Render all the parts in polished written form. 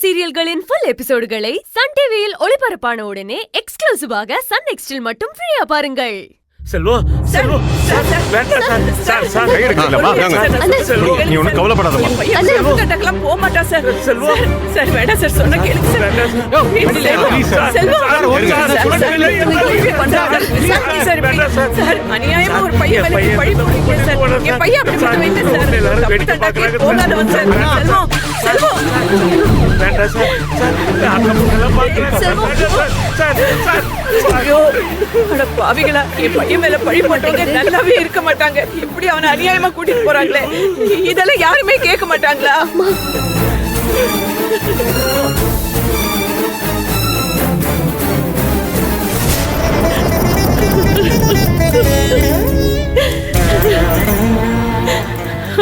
சீரியல்களின் full எபிசோடுகளை Sun டிவியில் ஒளிபரப்பான உடனே எக்ஸ்க்ளூசிவாக சன் நெக்ஸ்டில் மட்டும் ஃப்ரீயா பாருங்கள். செல்வம் செல்வம் சார் கை எடுக்கலமா செல்வம் நீ ஒண்ணும் கவலைப்படாதமா செல்வம் கட்டக்கலாம் போக மாட்டா சார் செல்வம் சார் வேண்டாம் சார் சொன்ன கேளுங்க சார் செல்வம் சார் அநியாயமா ஒரு பையன் மேல பழி போடுறீங்க சார் என் பையன் அப்படி பண்ணவே இல்லை சார் தப்பு தண்டாக்கே போகாதவன் சார் செல்வம் செல்வம் வேண்டாம் சார் சார் ஐயோ அட பாவிகளா என் பையன் மேல பழி போட்டவங்க நல்லாவே இருக்க மாட்டாங்க இப்படி அவனை அநியாயமா கூட்டிட்டு போறாங்களே இதெல்லாம் யாருமே கேட்க மாட்டாங்களா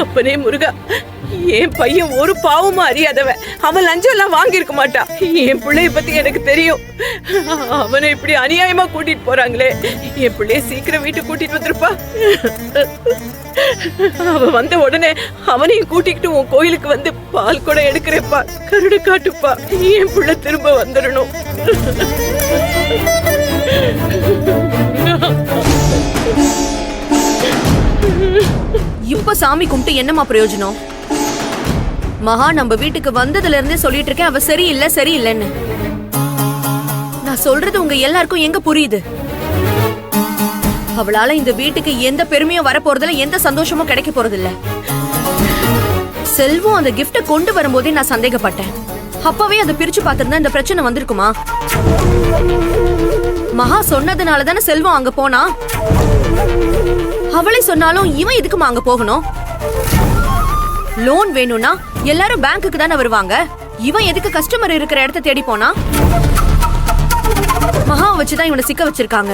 அப்பனே முருகா என் பையன் ஒரு பாவமும் அறியாதவன் அவன் லஞ்சம் எல்லாம் வாங்கியிருக்க மாட்டான் என் பிள்ளைய பத்தி எனக்கு தெரியும் அவனை இப்படி அநியாயமா கூட்டிட்டு போறாங்களே என் பிள்ளைய சீக்கிரம் வீட்டுக்கு கூட்டிட்டு வந்துருப்பா அவன் வந்த உடனே அவனையும் கூட்டிக்கிட்டு உன் கோயிலுக்கு வந்து பால் கூட எடுக்கிறேப்பா கருடு காட்டுப்பா என் பிள்ளை திரும்ப வந்துடணும் இப்ப சாமி கும்பிட்டு என்னமா பிரயோஜனம்? மகா நம்ம வீட்டுக்கு வந்ததுல இருந்தே சொல்லிட்டு இருக்கேன் அவ சரியில்லை சரியில்லைன்னு. நான் சொல்றது உங்க எல்லாருக்கும் எங்க புரியுது? அவளால இந்த வீட்டுக்கு எந்த பெருமையும் வர போறதில்ல, எந்த சந்தோஷமும் கிடைக்க போறதில்ல. செல்வம் அந்த கிஃப்ட கொண்டு வரும்போதே நான் சந்தேகப்பட்டேன். அப்பவே அதை பிரிச்சு பார்த்திருந்தா இந்த பிரச்சனை வந்திருக்குமா? மகா சொன்னதுனால தானே செல்வம் அங்க போனா. அவளை சொன்னாலும் இவன் எதுக்குமா அங்க போகணும்? லோன் வேணும்னா எல்லாரும் பேங்க்குக்கு தானே வருவாங்க. இவன் எதுக்கு கஸ்டமர் இருக்கிற இடத்த தேடி போனா? மகா வச்சுதான் இவனை சிக்க வச்சிருக்காங்க.